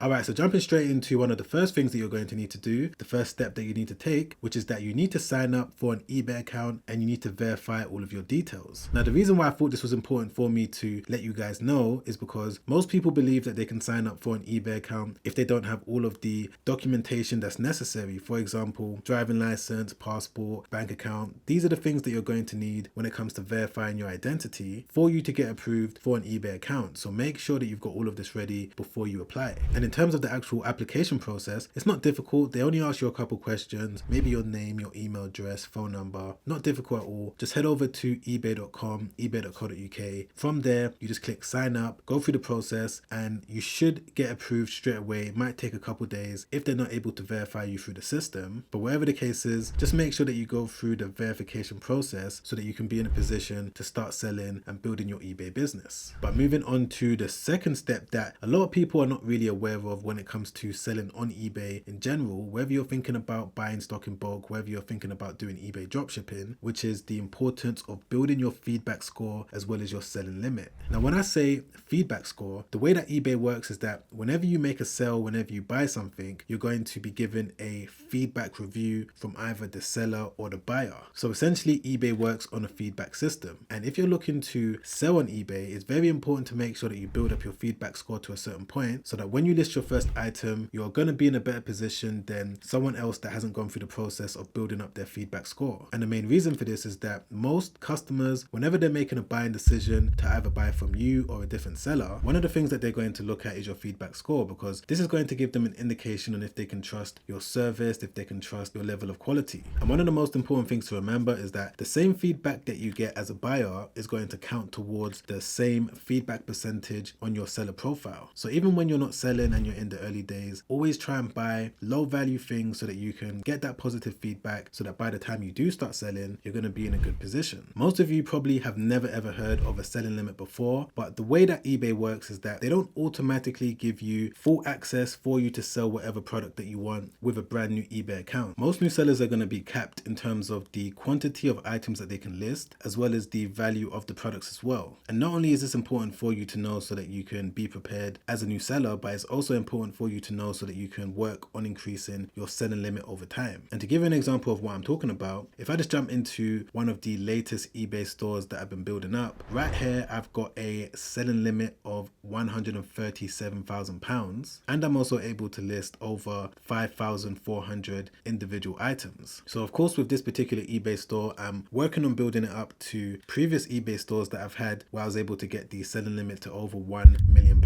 Alright, so jumping straight into one of the first things that you're going to need to do, the first step that you need to take, which is that you need to sign up for an eBay account and you need to verify all of your details. Now, the reason why I thought this was important for me to let you guys know is because most people believe that they can sign up for an eBay account if they don't have all of the documentation that's necessary. For example, driving license, passport, bank account. These are the things that you're going to need when it comes to verifying your identity for you to get approved for an eBay account. So make sure that you've got all of this ready before you apply. And in terms of the actual application process, it's not difficult. They only ask you a couple questions, maybe your name, your email address, phone number. Not difficult at all. Just head over to ebay.com, ebay.co.uk. From there, you just click sign up, go through the process, and you should get approved straight away. It might take a couple days if they're not able to verify you through the system. But whatever the case is, just make sure that you go through the verification process so that you can be in a position to start selling and building your eBay business. But moving on to the second step that a lot of people are not really aware of when it comes to selling on eBay in general, whether you're thinking about buying stock in bulk, whether you're thinking about doing eBay dropshipping, which is the importance of building your feedback score as well as your selling limit. Now, when I say feedback score, the way that eBay works is that whenever you make a sale, whenever you buy something, you're going to be given a feedback review from either the seller or the buyer. So essentially, eBay works on a feedback system. And if you're looking to sell on eBay, it's very important to make sure that you build up your feedback score to a certain point so that when you list your first item, you're going to be in a better position than someone else that hasn't gone through the process of building up their feedback score. And the main reason for this is that most customers, whenever they're making a buying decision to either buy from you or a different seller, one of the things that they're going to look at is your feedback score, because this is going to give them an indication on if they can trust your service, if they can trust your level of quality. And one of the most important things to remember is that the same feedback that you get as a buyer is going to count towards the same feedback percentage on your seller profile. So even when you're not selling and you're in the early days, always try and buy low value things so that you can get that positive feedback so that by the time you do start selling, you're going to be in a good position. Most of you probably have never ever heard of a selling limit before, but the way that eBay works is that they don't automatically give you full access for you to sell whatever product that you want with a brand new eBay account. Most new sellers are going to be capped in terms of the quantity of items that they can list, as well as the value of the products as well. And not only is this important for you to know so that you can be prepared as a new seller, but it's also important for you to know so that you can work on increasing your selling limit over time. And to give you an example of what I'm talking about, if I just jump into one of the latest eBay stores that I've been building up, right here I've got a selling limit of £137,000, and I'm also able to list over 5,400 individual items. So of course, with this particular eBay store, I'm working on building it up to previous eBay stores that I've had where I was able to get the selling limit to over £1 million.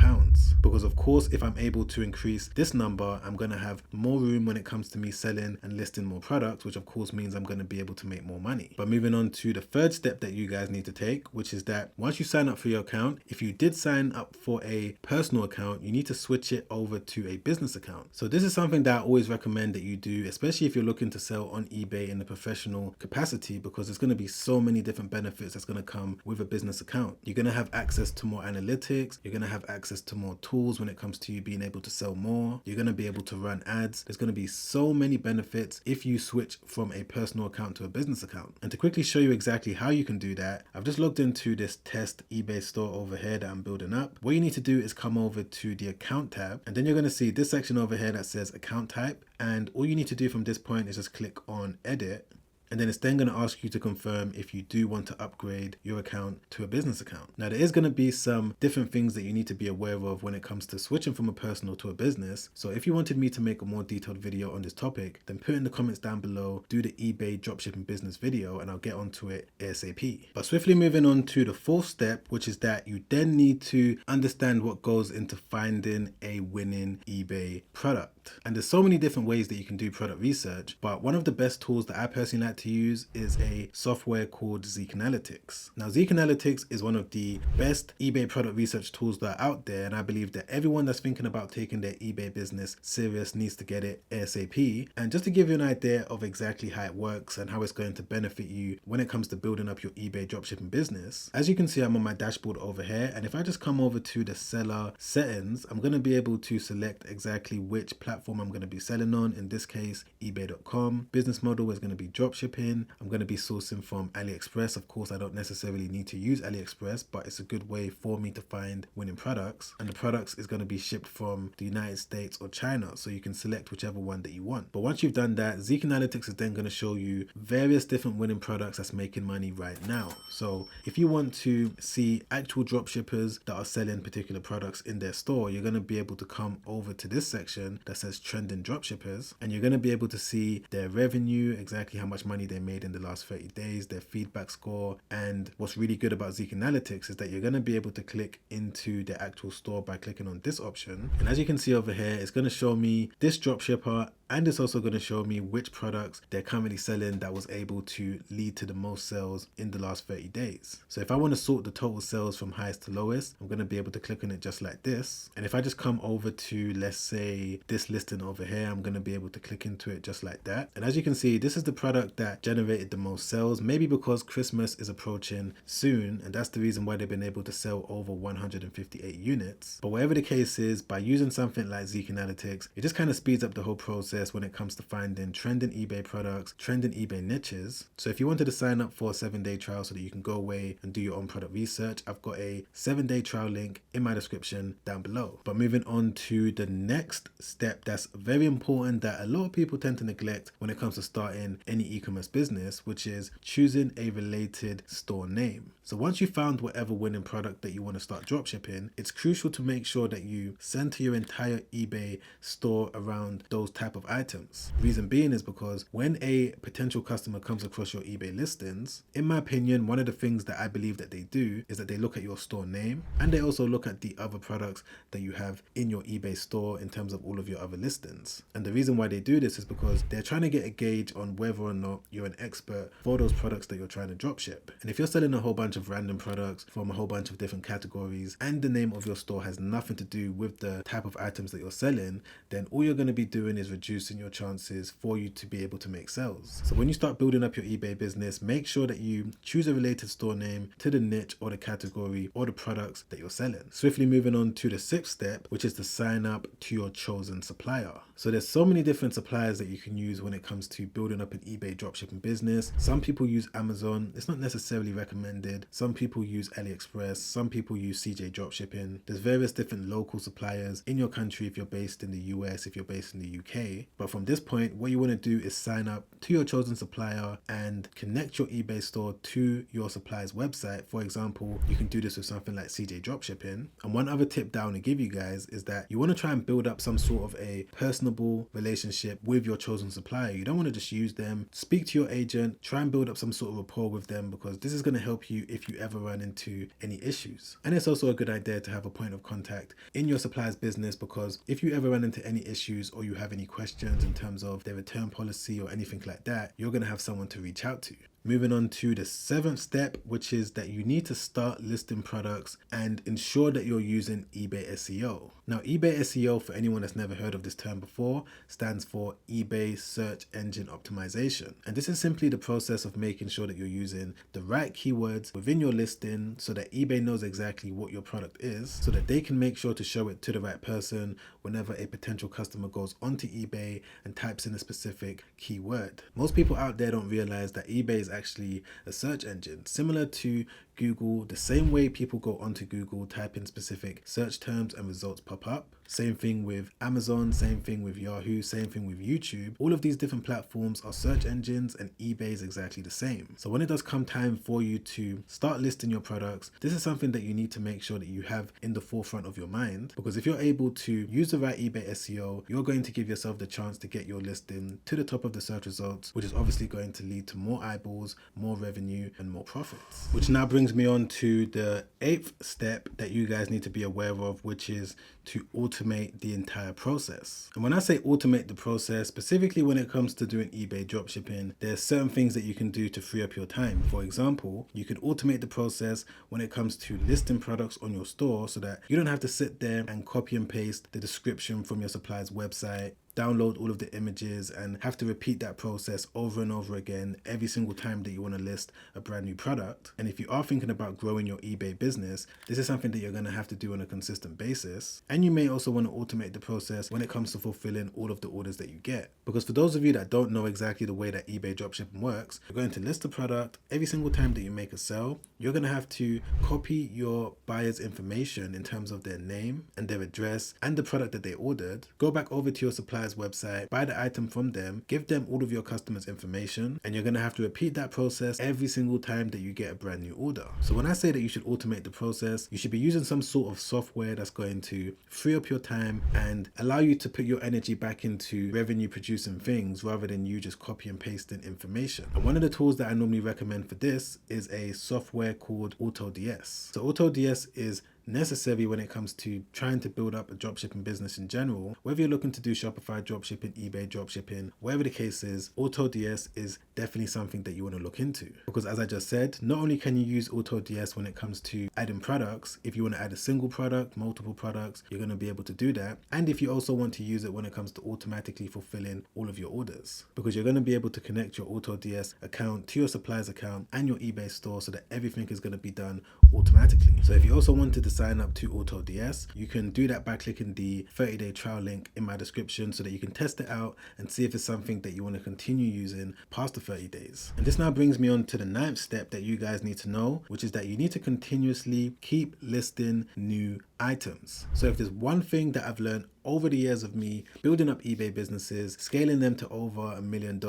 Because of course, if I'm able to increase this number, I'm going to have more room when it comes to me selling and listing more products, which of course means I'm going to be able to make more money. But moving on to the third step that you guys need to take, which is that once you sign up for your account, if you did sign up for a personal account, you need to switch it over to a business account. So this is something that I always recommend that you do, especially if you're looking to sell on eBay in a professional capacity, because there's going to be so many different benefits that's going to come with a business account. You're going to have access to more analytics. You're going to have access to more tools when it comes to you being able to sell more. You're going to be able to run ads. There's going to be so many benefits if you switch from a personal account to a business account. And to quickly show you exactly how you can do that, I've just logged into this test eBay store over here that I'm building up. What you need to do is come over to the account tab, and then you're going to see this section over here that says account type. And all you need to do from this point is just click on edit. And then it's then going to ask you to confirm if you do want to upgrade your account to a business account. Now, there is going to be some different things that you need to be aware of when it comes to switching from a personal to a business. So if you wanted me to make a more detailed video on this topic, then put in the comments down below, do the eBay dropshipping business video, and I'll get onto it ASAP. But swiftly moving on to the fourth step, which is that you then need to understand what goes into finding a winning eBay product. And there's so many different ways that you can do product research, but one of the best tools that I personally like to use is a software called Zik Analytics. Now, Zik Analytics is one of the best eBay product research tools that are out there, and I believe that everyone that's thinking about taking their eBay business serious needs to get it ASAP. And just to give you an idea of exactly how it works and how it's going to benefit you when it comes to building up your eBay dropshipping business, as you can see, I'm on my dashboard over here, and if I just come over to the seller settings, I'm going to be able to select exactly which platform platform I'm going to be selling on, in this case, eBay.com. Business model is going to be dropshipping. I'm going to be sourcing from AliExpress. Of course, I don't necessarily need to use AliExpress, but it's a good way for me to find winning products. And the products is going to be shipped from the United States or China, so you can select whichever one that you want. But once you've done that, Zik Analytics is then going to show you various different winning products that's making money right now. So if you want to see actual dropshippers that are selling particular products in their store, you're going to be able to come over to this section that says trending dropshippers, and you're going to be able to see their revenue, exactly how much money they made in the last 30 days, their feedback score. And what's really good about Zik Analytics is that you're going to be able to click into the actual store by clicking on this option. And as you can see over here, it's going to show me this dropshipper, and it's also going to show me which products they're currently selling that was able to lead to the most sales in the last 30 days. So if I want to sort the total sales from highest to lowest, I'm going to be able to click on it just like this. And if I just come over to, let's say, this listing over here, I'm going to be able to click into it just like that. And as you can see, this is the product that generated the most sales, maybe because Christmas is approaching soon, and that's the reason why they've been able to sell over 158 units. But whatever the case is, by using something like Zik Analytics, it just kind of speeds up the whole process when it comes to finding trending eBay products, trending eBay niches. So if you wanted to sign up for a 7-day trial so that you can go away and do your own product research, I've got a 7-day trial link in my description down below. But moving on to the next step that's very important that a lot of people tend to neglect when it comes to starting any e-commerce business, which is choosing a related store name. So once you found whatever winning product that you want to start dropshipping, it's crucial to make sure that you center your entire eBay store around those type of items. Reason being is because when a potential customer comes across your eBay listings, in my opinion, one of the things that I believe that they do is that they look at your store name, and they also look at the other products that you have in your eBay store in terms of all of your other listings. And the reason why they do this is because they're trying to get a gauge on whether or not you're an expert for those products that you're trying to dropship. And if you're selling a whole bunch of random products from a whole bunch of different categories, and the name of your store has nothing to do with the type of items that you're selling, then all you're going to be doing is reducing your chances for you to be able to make sales. So when you start building up your eBay business, make sure that you choose a related store name to the niche or the category or the products that you're selling. Swiftly moving on to the 6th step, which is to sign up to your chosen supplier. So there's so many different suppliers that you can use when it comes to building up an eBay dropshipping business. Some people use Amazon. It's not necessarily recommended. Some people use AliExpress. Some people use CJ Dropshipping. There's various different local suppliers in your country if you're based in the US, if you're based in the UK. But from this point, what you want to do is sign up to your chosen supplier and connect your eBay store to your supplier's website. For example, you can do this with something like CJ Dropshipping. And one other tip that I want to give you guys is that you want to try and build up some sort of a personable relationship with your chosen supplier. You don't want to just use them. Speak to your agent, try and build up some sort of rapport with them, because this is going to help you if you ever run into any issues. And it's also a good idea to have a point of contact in your supplier's business, because if you ever run into any issues or you have any questions in terms of their return policy or anything like that, you're going to have someone to reach out to. Moving on to the 7th step, which is that you need to start listing products and ensure that you're using eBay SEO. Now, eBay SEO, for anyone that's never heard of this term before, stands for eBay Search Engine Optimization. And this is simply the process of making sure that you're using the right keywords within your listing so that eBay knows exactly what your product is, so that they can make sure to show it to the right person whenever a potential customer goes onto eBay and types in a specific keyword. Most people out there don't realize that eBay is actually a search engine similar to Google. The same way people go onto Google, type in specific search terms and results pop up. Same thing with Amazon, same thing with Yahoo, same thing with YouTube. All of these different platforms are search engines, and eBay is exactly the same. So when it does come time for you to start listing your products, this is something that you need to make sure that you have in the forefront of your mind, because if you're able to use the right eBay SEO, you're going to give yourself the chance to get your listing to the top of the search results, which is obviously going to lead to more eyeballs, more revenue, and more profits. Which now brings me on to the 8th step that you guys need to be aware of, which is to automate the entire process. And when I say automate the process, specifically when it comes to doing eBay dropshipping, there's certain things that you can do to free up your time. For example, you can automate the process when it comes to listing products on your store so that you don't have to sit there and copy and paste the description from your supplier's website download all of the images and have to repeat that process over and over again every single time that you want to list a brand new product. And if you are thinking about growing your eBay business, this is something that you're going to have to do on a consistent basis. And you may also want to automate the process when it comes to fulfilling all of the orders that you get. Because for those of you that don't know exactly the way that eBay dropshipping works, you're going to list a product. Every single time that you make a sale, you're going to have to copy your buyer's information in terms of their name and their address and the product that they ordered, go back over to your supplier's website, buy the item from them, give them all of your customers' information, and you're going to have to repeat that process every single time that you get a brand new order. So when I say that you should automate the process, you should be using some sort of software that's going to free up your time and allow you to put your energy back into revenue producing things rather than you just copy and pasting information. And one of the tools that I normally recommend for this is a software called AutoDS. So AutoDS is necessary when it comes to trying to build up a dropshipping business in general. Whether you're looking to do Shopify dropshipping, eBay dropshipping, whatever the case is, AutoDS is definitely something that you want to look into. Because as I just said, not only can you use AutoDS when it comes to adding products, if you want to add a single product, multiple products, you're going to be able to do that. And if you also want to use it when it comes to automatically fulfilling all of your orders, because you're going to be able to connect your AutoDS account to your supplier's account and your eBay store so that everything is going to be done automatically. So if you also wanted to sign up to AutoDS, you can do that by clicking the 30-day trial link in my description so that you can test it out and see if it's something that you want to continue using past the 30 days. And this now brings me on to the 9th step that you guys need to know, which is that you need to continuously keep listing new items. So if there's one thing that I've learned over the years of me building up eBay businesses, scaling them to over $1 million,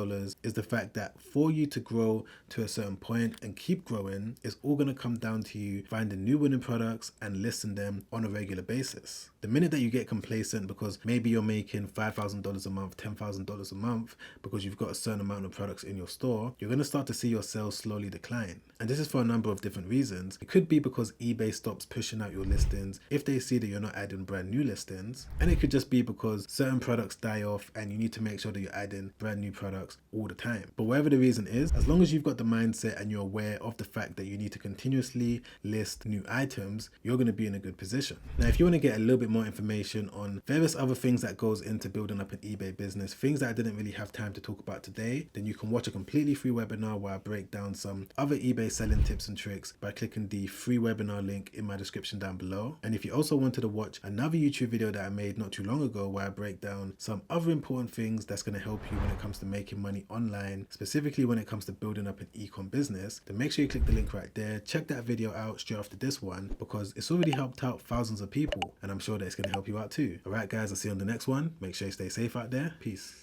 is the fact that for you to grow to a certain point and keep growing, it's all going to come down to you finding new winning products and listing them on a regular basis. The minute that you get complacent because maybe you're making $5,000 a month, $10,000 a month because you've got a certain amount of products in your store, you're going to start to see your sales slowly decline. And this is for a number of different reasons. It could be because eBay stops pushing out your listings if they see that you're not adding brand new listings, and it could just be because certain products die off and you need to make sure that you're adding brand new products all the time. But whatever the reason is, as long as you've got the mindset and you're aware of the fact that you need to continuously list new items, you're going to be in a good position. Now, if you want to get a little bit more information on various other things that goes into building up an eBay business, things that I didn't really have time to talk about today, then you can watch a completely free webinar where I break down some other eBay selling tips and tricks by clicking the free webinar link in my description down below. And if you also wanted to watch another YouTube video that I made not too long ago where I break down some other important things that's going to help you when it comes to making money online, specifically when it comes to building up an e-com business, then make sure you click the link right there. Check that video out straight after this one because it's already helped out thousands of people and I'm sure that it's going to help you out too. Alright guys, I'll see you on the next one. Make sure you stay safe out there. Peace.